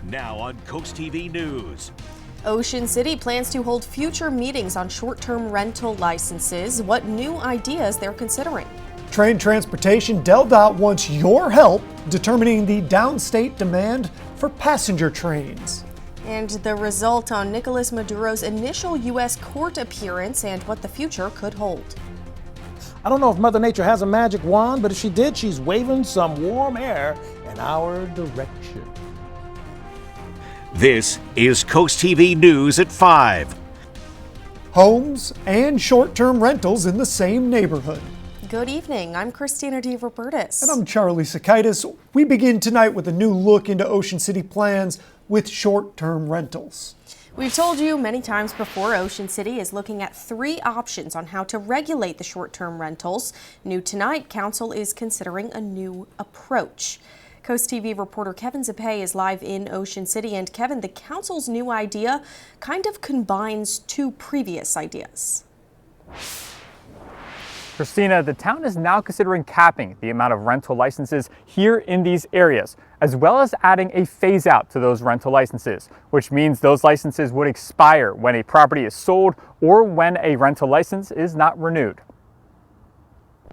Now on CoastTV News. Ocean City plans to hold future meetings on short-term rental licenses. What new ideas they're considering? Train transportation, DelDOT wants your help determining the downstate demand for passenger trains. And the result on Nicolas Maduro's initial U.S. court appearance and what the future could hold. I don't know if Mother Nature has a magic wand, but if she did, she's waving some warm air in our direction. This is CoastTV News at 5. Homes and short-term rentals in the same neighborhood. Good evening. I'm Christina DeRobertis. And I'm Charlie Sakaitis. We begin tonight with a new look into Ocean City plans with short-term rentals. We've told you many times before, Ocean City is looking at 3 options on how to regulate the short-term rentals. New tonight, Council is considering a new approach. CoastTV reporter Kevin Zappe is live in Ocean City. And Kevin, the Council's new idea kind of combines 2 previous ideas. Christina, the town is now considering capping the amount of rental licenses here in these areas, as well as adding a phase out to those rental licenses, which means those licenses would expire when a property is sold or when a rental license is not renewed.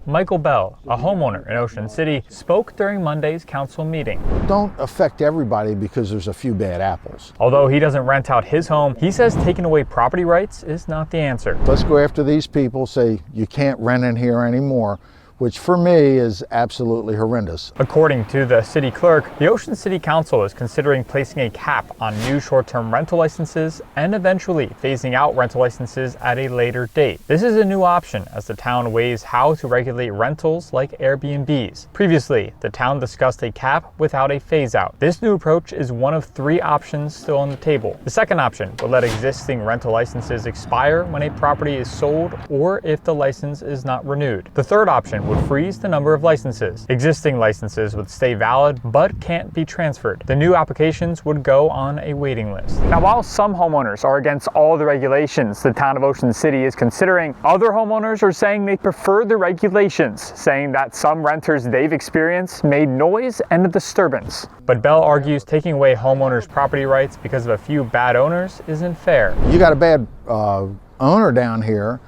Michael Bell, a homeowner in Ocean City, spoke during Monday's council meeting. Don't affect everybody because there's a few bad apples. Although he doesn't rent out his home, he says taking away property rights is not the answer. Let's go after these people, say you can't rent in here anymore, which for me is absolutely horrendous. According to the city clerk, the Ocean City Council is considering placing a cap on new short-term rental licenses and eventually phasing out rental licenses at a later date. This is a new option as the town weighs how to regulate rentals like Airbnbs. Previously, the town discussed a cap without a phase-out. This new approach is one of 3 options still on the table. The second option would let existing rental licenses expire when a property is sold or if the license is not renewed. The third option would freeze the number of licenses. Existing licenses would stay valid but can't be transferred. The new applications would go on a waiting list. Now, while some homeowners are against all the regulations the town of Ocean City is considering, other homeowners are saying they prefer the regulations, saying that some renters they've experienced made noise and a disturbance. But Bell argues taking away homeowners' property rights because of a few bad owners isn't fair. You got a bad owner down here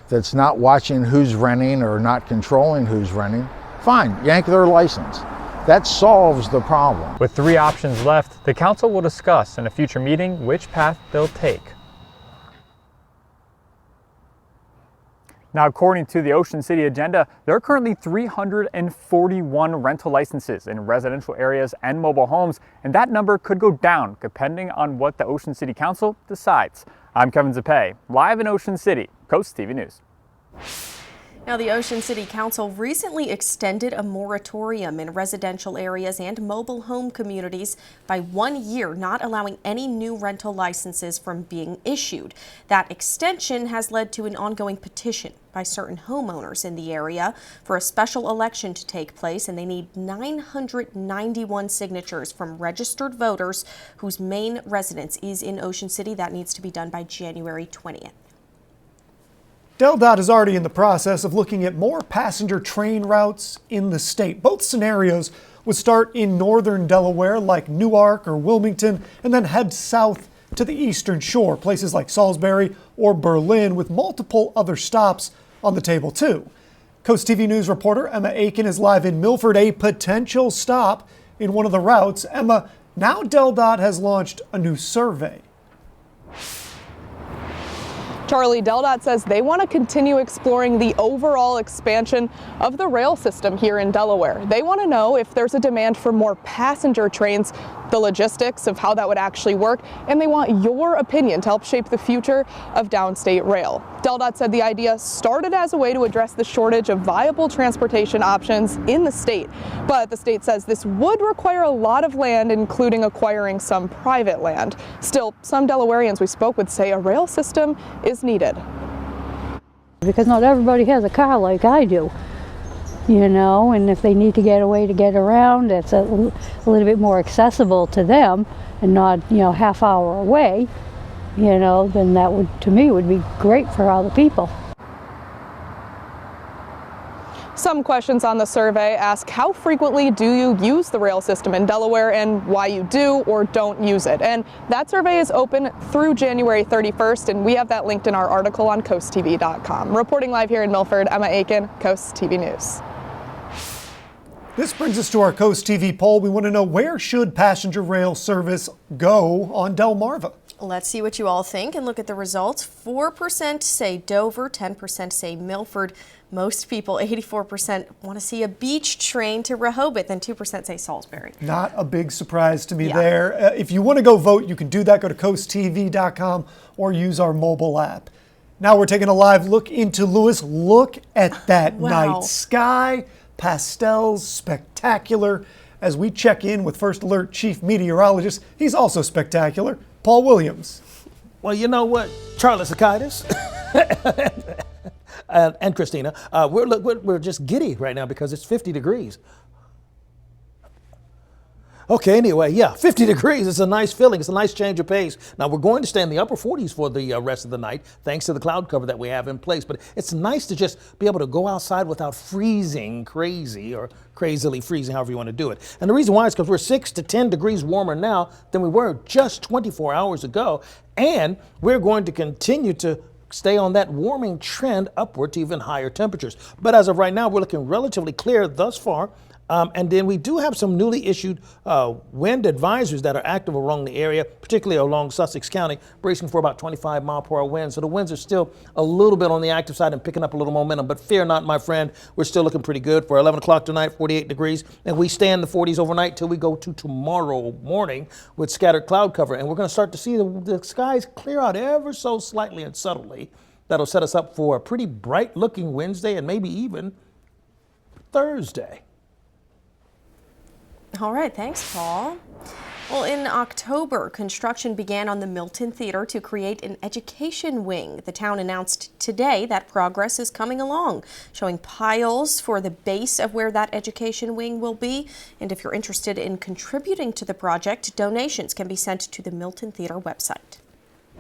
that's not watching who's renting or not controlling who's renting, fine, yank their license. That solves the problem. With 3 options left, the council will discuss in a future meeting which path they'll take. Now, according to the Ocean City agenda, there are currently 341 rental licenses in residential areas and mobile homes, and that number could go down depending on what the Ocean City Council decides. I'm Kevin Zappe, live in Ocean City, CoastTV News. Now, the Ocean City Council recently extended a moratorium in residential areas and mobile home communities by 1 year, not allowing any new rental licenses from being issued. That extension has led to an ongoing petition by certain homeowners in the area for a special election to take place, and they need 991 signatures from registered voters whose main residence is in Ocean City. That needs to be done by January 20th. DelDOT is already in the process of looking at more passenger train routes in the state. Both scenarios would start in northern Delaware, like Newark or Wilmington, and then head south to the eastern shore, places like Salisbury or Berlin, with multiple other stops on the table too. CoastTV News reporter Emma Aiken is live in Milford, a potential stop in one of the routes. Emma, now DelDOT has launched a new survey. Charlie, DelDOT says they want to continue exploring the overall expansion of the rail system here in Delaware. They want to know if there's a demand for more passenger trains, the logistics of how that would actually work, and they want your opinion to help shape the future of downstate rail. DelDOT said the idea started as a way to address the shortage of viable transportation options in the state, but the state says this would require a lot of land, including acquiring some private land. Still, some Delawareans we spoke with say a rail system is needed. Because not everybody has a car like I do, you know, and if they need to get a way to get around, it's a little bit more accessible to them and not, you know, half hour away, you know, then that would, to me, would be great for all the people. Some questions on the survey ask how frequently do you use the rail system in Delaware and why you do or don't use it. And that survey is open through January 31st, and we have that linked in our article on CoastTV.com. Reporting live here in Milford, Emma Aiken, Coast TV News. This brings us to our Coast TV poll. We want to know, where should passenger rail service go on Delmarva? Let's see what you all think and look at the results. 4% say Dover, 10% say Milford. Most people, 84%, want to see a beach train to Rehoboth, and 2% say Salisbury. Not a big surprise to me there. If you want to go vote, you can do that. Go to coasttv.com or use our mobile app. Now we're taking a live look into Lewis. Look at that night sky. Pastels, spectacular. As we check in with First Alert Chief Meteorologist, he's also spectacular, Paul Williams. Well, you know what, Charlie Sakaitis and Christina, we're just giddy right now because it's 50 degrees. Okay, anyway, yeah, 50 degrees. It's a nice feeling. It's a nice change of pace. Now, we're going to stay in the upper 40s for the rest of the night, thanks to the cloud cover that we have in place. But it's nice to just be able to go outside without freezing crazy or crazily freezing, however you want to do it. And the reason why is because we're 6 to 10 degrees warmer now than we were just 24 hours ago. And we're going to continue to stay on that warming trend upward to even higher temperatures. But as of right now, we're looking relatively clear thus far. And then we do have some newly issued wind advisories that are active along the area, particularly along Sussex County, bracing for about 25-mile-per-hour winds. So the winds are still a little bit on the active side and picking up a little momentum. But fear not, my friend, we're still looking pretty good. For 11 o'clock tonight, 48 degrees. And we stay in the 40s overnight till we go to tomorrow morning with scattered cloud cover. And we're going to start to see the skies clear out ever so slightly and subtly. That'll set us up for a pretty bright-looking Wednesday and maybe even Thursday. All right, thanks, Paul. Well, in October, construction began on the Milton Theater to create an education wing. The town announced today that progress is coming along, showing piles for the base of where that education wing will be. And if you're interested in contributing to the project, donations can be sent to the Milton Theater website.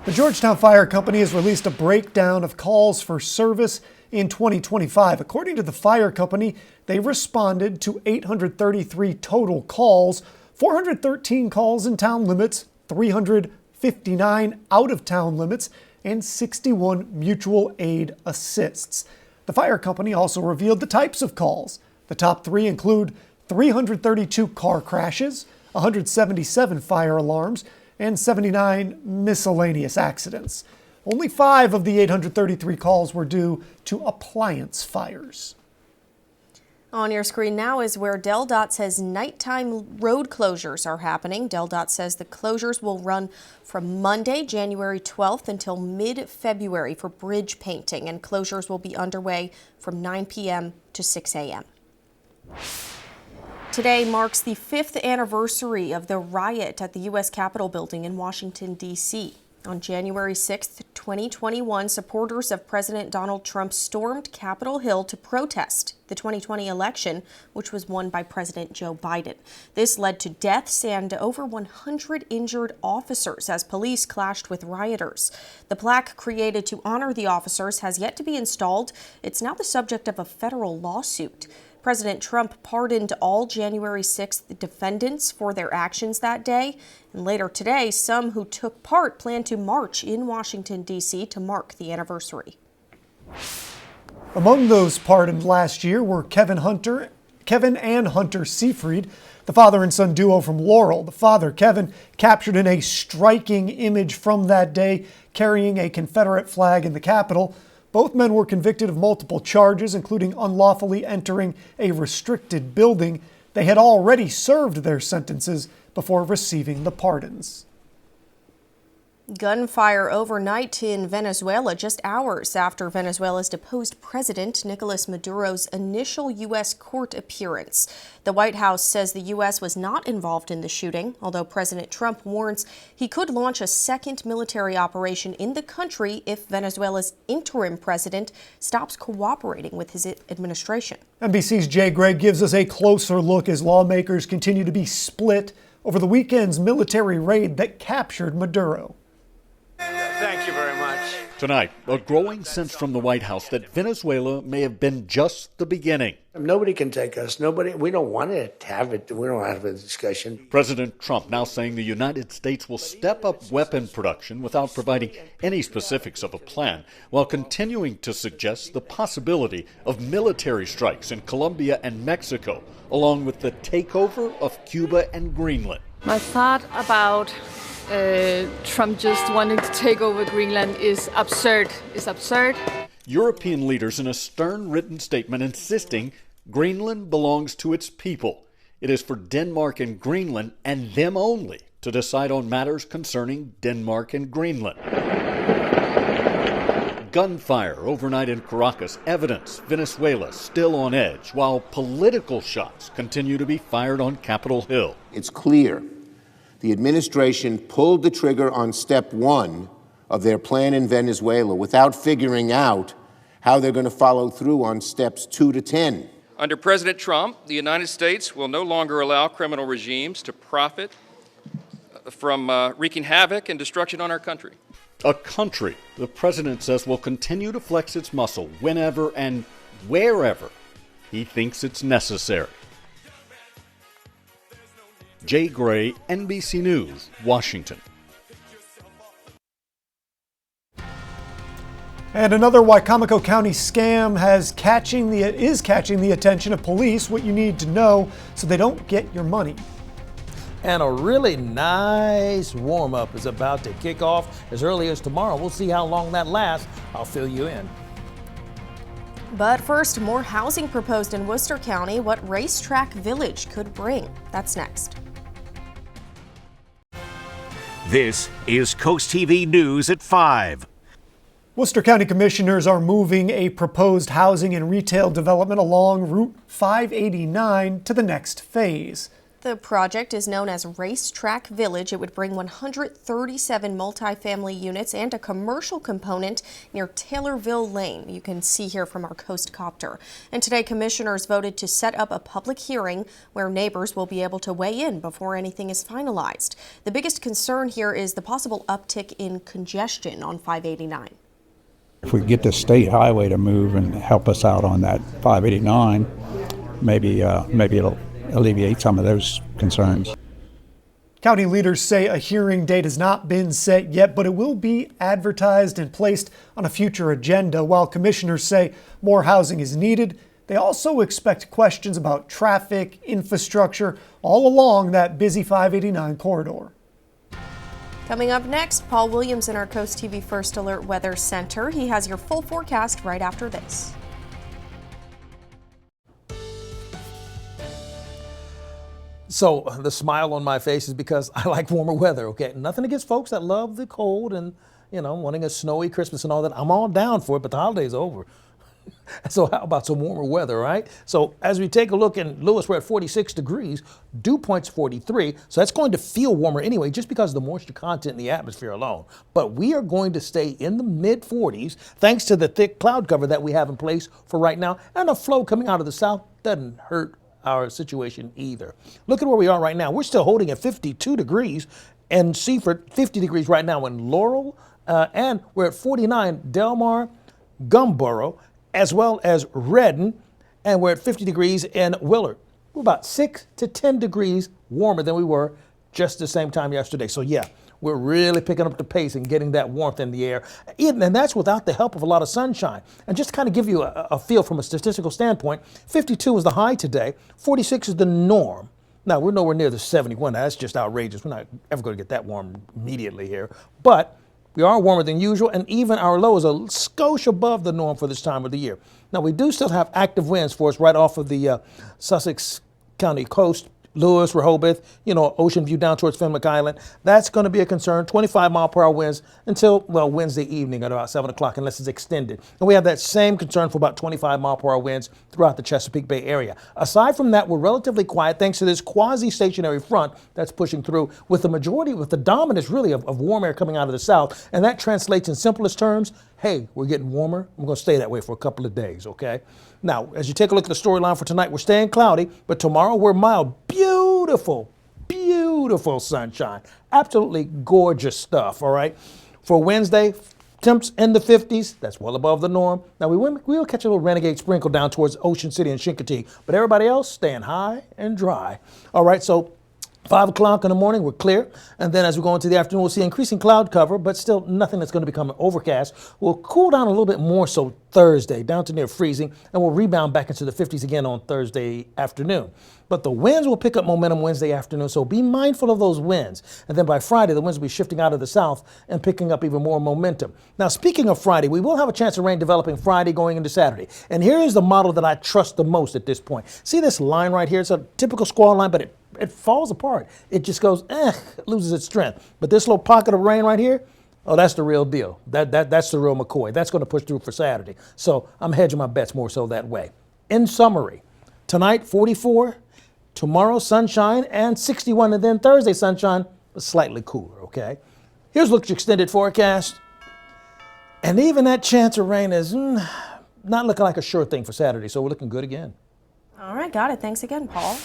The Georgetown Fire Company has released a breakdown of calls for service in 2025. According to the fire company, they responded to 833 total calls, 413 calls in town limits, 359 out of town limits, and 61 mutual aid assists. The fire company also revealed the types of calls. The top three include 332 car crashes, 177 fire alarms, and 79 miscellaneous accidents. Only 5 of the 833 calls were due to appliance fires. On your screen now is where DelDOT says nighttime road closures are happening. DelDOT says the closures will run from Monday, January 12th until mid-February for bridge painting, and closures will be underway from 9 p.m. to 6 a.m. Today marks the 5th anniversary of the riot at the U.S. Capitol building in Washington, D.C. On January 6, 2021, supporters of President Donald Trump stormed Capitol Hill to protest the 2020 election, which was won by President Joe Biden. This led to deaths and over 100 injured officers as police clashed with rioters. The plaque created to honor the officers has yet to be installed. It's now the subject of a federal lawsuit. President Trump pardoned all January 6th defendants for their actions that day. And later today, some who took part plan to march in Washington, D.C. to mark the anniversary. Among those pardoned last year were Kevin and Hunter Seyfried, the father and son duo from Laurel. The father, Kevin, captured in a striking image from that day, carrying a Confederate flag in the Capitol. Both men were convicted of multiple charges, including unlawfully entering a restricted building. They had already served their sentences before receiving the pardons. Gunfire overnight in Venezuela, just hours after Venezuela's deposed president Nicolas Maduro's initial U.S. court appearance. The White House says the U.S. was not involved in the shooting, although President Trump warns he could launch a second military operation in the country if Venezuela's interim president stops cooperating with his administration. NBC's Jay Gregg gives us a closer look as lawmakers continue to be split over the weekend's military raid that captured Maduro. Thank you very much. Tonight, a growing sense from the White House that Venezuela may have been just the beginning. Nobody can take us. We don't want to have it. We don't have a discussion. President Trump now saying the United States will step up weapon production without providing any specifics of a plan, while continuing to suggest the possibility of military strikes in Colombia and Mexico, along with the takeover of Cuba and Greenland. My thought about Trump just wanting to take over Greenland is absurd. It's absurd. European leaders in a stern written statement insisting Greenland belongs to its people. It is for Denmark and Greenland and them only to decide on matters concerning Denmark and Greenland. Gunfire overnight in Caracas, evidence Venezuela still on edge, while political shots continue to be fired on Capitol Hill. It's clear the administration pulled the trigger on step one of their plan in Venezuela without figuring out how they're going to follow through on steps 2 to 10. Under President Trump, the United States will no longer allow criminal regimes to profit from wreaking havoc and destruction on our country. A country the president says will continue to flex its muscle whenever and wherever he thinks it's necessary. Jay Gray, NBC News, Washington. And another Wicomico County scam is catching the attention of police. What you need to know so they don't get your money. And a really nice warm-up is about to kick off as early as tomorrow. We'll see how long that lasts. I'll fill you in. But first, more housing proposed in Worcester County, what Racetrack Village could bring. That's next. This is Coast TV News at 5. Worcester County Commissioners are moving a proposed housing and retail development along Route 589 to the next phase. The project is known as Racetrack Village. It would bring 137 multifamily units and a commercial component near Taylorville Lane. You can see here from our Coast Copter. And today, commissioners voted to set up a public hearing where neighbors will be able to weigh in before anything is finalized. The biggest concern here is the possible uptick in congestion on 589. If we get the state highway to move and help us out on that 589, maybe it'll alleviate some of those concerns. County leaders say a hearing date has not been set yet, but it will be advertised and placed on a future agenda. While commissioners say more housing is needed, they also expect questions about traffic, infrastructure, all along that busy 589 corridor. Coming up next, Paul Williams in our Coast TV First Alert Weather Center. He has your full forecast right after this. So the smile on my face is because I like warmer weather, okay? Nothing against folks that love the cold and, wanting a snowy Christmas and all that. I'm all down for it, but the holiday's over. So how about some warmer weather, right? So as we take a look in Lewis, we're at 46 degrees, dew point's 43, so that's going to feel warmer anyway just because of the moisture content in the atmosphere alone. But we are going to stay in the mid-40s thanks to the thick cloud cover that we have in place for right now, and a flow coming out of the south doesn't hurt our situation either. Look at where we are right now. We're still holding at 52 degrees in Seaford, 50 degrees right now in Laurel, and we're at 49 Delmar, Gumboro, as well as Redden, and we're at 50 degrees in Willard. We're about 6 to 10 degrees warmer than we were just the same time yesterday. So yeah, we're really picking up the pace and getting that warmth in the air. And that's without the help of a lot of sunshine. And just to kind of give you a feel from a statistical standpoint, 52 is the high today, 46 is the norm. Now, we're nowhere near the 71. Now, that's just outrageous. We're not ever going to get that warm immediately here. But we are warmer than usual, and even our low is a skosh above the norm for this time of the year. Now, we do still have active winds for us right off of the Sussex County coast, Lewis, Rehoboth, Ocean View down towards Fenwick Island. That's going to be a concern. 25-mile-per-hour winds until, Wednesday evening at about 7 o'clock, unless it's extended. And we have that same concern for about 25-mile-per-hour winds throughout the Chesapeake Bay area. Aside from that, we're relatively quiet thanks to this quasi-stationary front that's pushing through with the dominance, really, of warm air coming out of the south. And that translates in simplest terms, hey, we're getting warmer. I'm going to stay that way for a couple of days, okay? Now, as you take a look at the storyline for tonight, we're staying cloudy, but tomorrow we're mild. Beautiful, beautiful sunshine. Absolutely gorgeous stuff, all right? For Wednesday, Temps in the 50s, that's well above the norm. Now, we will catch a little renegade sprinkle down towards Ocean City and Chincoteague, but everybody else staying high and dry. All right, so 5 o'clock in the morning, we're clear. And then as we go into the afternoon, we'll see increasing cloud cover, but still nothing that's going to become overcast. We'll cool down a little bit more so Thursday, down to near freezing, and we'll rebound back into the 50s again on Thursday afternoon. But the winds will pick up momentum Wednesday afternoon, so be mindful of those winds. And then by Friday, the winds will be shifting out of the south and picking up even more momentum. Now, speaking of Friday, we will have a chance of rain developing Friday going into Saturday. And here is the model that I trust the most at this point. See this line right here? It's a typical squall line, but it falls apart. It just goes, loses its strength. But this little pocket of rain right here, oh, that's the real deal. That's the real McCoy. That's going to push through for Saturday. So I'm hedging my bets more so that way. In summary, tonight, 44. Tomorrow, sunshine and 61, and then Thursday, sunshine, but slightly cooler, okay? Here's a look at your extended forecast. And even that chance of rain is not looking like a sure thing for Saturday, so we're looking good again. All right, got it. Thanks again, Paul.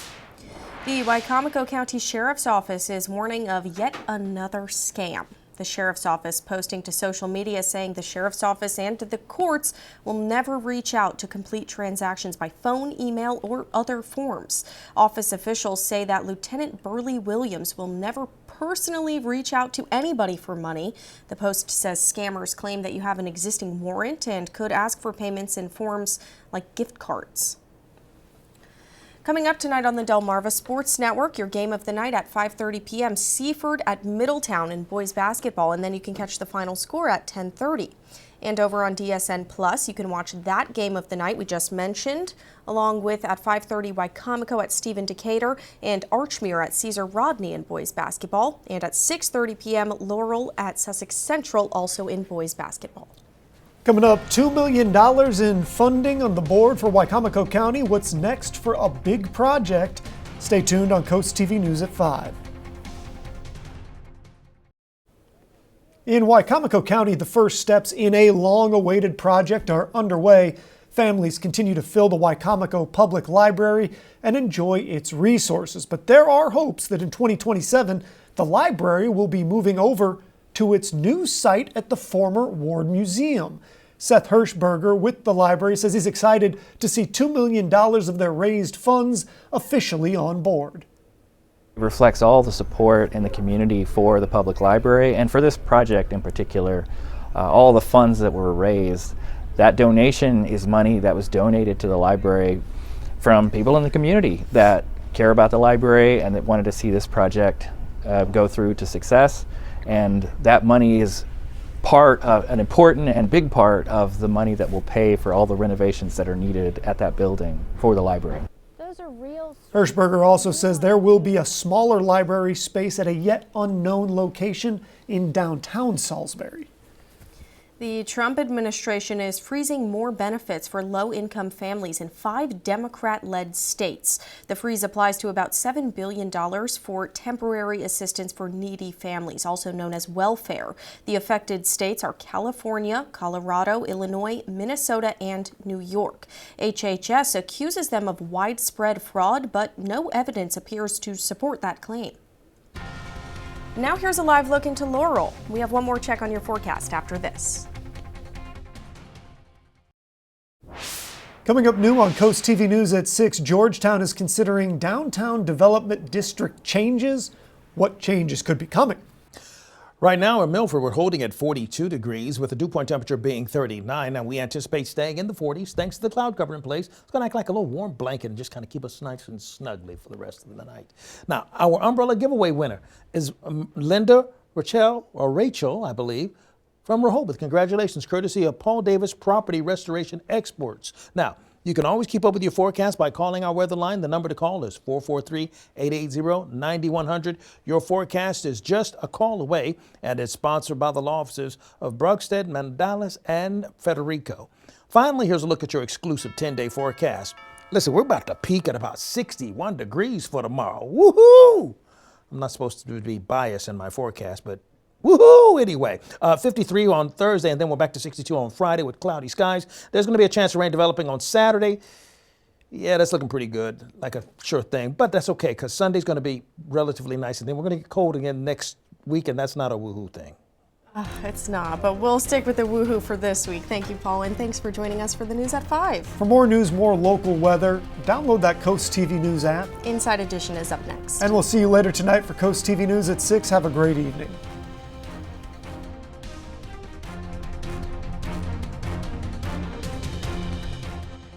The Wicomico County Sheriff's Office is warning of yet another scam. The Sheriff's Office posting to social media saying the Sheriff's Office and the courts will never reach out to complete transactions by phone, email, or other forms. Office officials say that Lieutenant Burley Williams will never personally reach out to anybody for money. The Post says scammers claim that you have an existing warrant and could ask for payments in forms like gift cards. Coming up tonight on the Delmarva Sports Network, your game of the night at 5:30 p.m. Seaford at Middletown in boys basketball, and then you can catch the final score at 10:30. And over on DSN Plus, you can watch that game of the night we just mentioned, along with at 5:30 Wicomico at Stephen Decatur and Archmere at Caesar Rodney in boys basketball, and at 6:30 p.m. Laurel at Sussex Central, also in boys basketball. Coming up, $2 million in funding on the board for Wicomico County. What's next for a big project? Stay tuned on Coast TV News at 5. In Wicomico County, the first steps in a long-awaited project are underway. Families continue to fill the Wicomico Public Library and enjoy its resources. But there are hopes that in 2027, the library will be moving over to its new site at the former Ward Museum. Seth Hirschberger with the library says he's excited to see $2 million of their raised funds officially on board. It reflects all the support in the community for the public library and for this project in particular. All the funds that were raised, that donation is money that was donated to the library from people in the community that care about the library and that wanted to see this project go through to success. And that money is an important and big part of the money that will pay for all the renovations that are needed at that building for the library. Hirschberger also says there will be a smaller library space at a yet unknown location in downtown Salisbury. The Trump administration is freezing more benefits for low-income families in 5 Democrat-led states. The freeze applies to about $7 billion for temporary assistance for needy families, also known as welfare. The affected states are California, Colorado, Illinois, Minnesota, and New York. HHS accuses them of widespread fraud, but no evidence appears to support that claim. Now here's a live look into Laurel. We have one more check on your forecast after this. Coming up new on Coast TV News at 6, Georgetown is considering downtown development district changes. What changes could be coming? Right now in Milford, we're holding at 42 degrees with the dew point temperature being 39. Now we anticipate staying in the 40s thanks to the cloud cover in place. It's going to act like a little warm blanket and just kind of keep us nice and snugly for the rest of the night. Now, our umbrella giveaway winner is Linda Rachel, I believe, from Rehoboth. Congratulations, courtesy of Paul Davis Property Restoration Exports. Now, you can always keep up with your forecast by calling our weather line. The number to call is 443-880-9100. Your forecast is just a call away, and it's sponsored by the law offices of Brugstead, Mandalis, and Federico. Finally, here's a look at your exclusive 10-day forecast. Listen, we're about to peak at about 61 degrees for tomorrow. Woohoo! I'm not supposed to be biased in my forecast, but woohoo! Anyway, 53 on Thursday, and then we're back to 62 on Friday with cloudy skies. There's going to be a chance of rain developing on Saturday. Yeah, that's looking pretty good, like a sure thing. But that's okay, because Sunday's going to be relatively nice, and then we're going to get cold again next week, and that's not a woohoo thing. It's not, but we'll stick with the woohoo for this week. Thank you, Paul, and thanks for joining us for the news at 5. For more news, more local weather, download that Coast TV News app. Inside Edition is up next. And we'll see you later tonight for Coast TV News at 6. Have a great evening.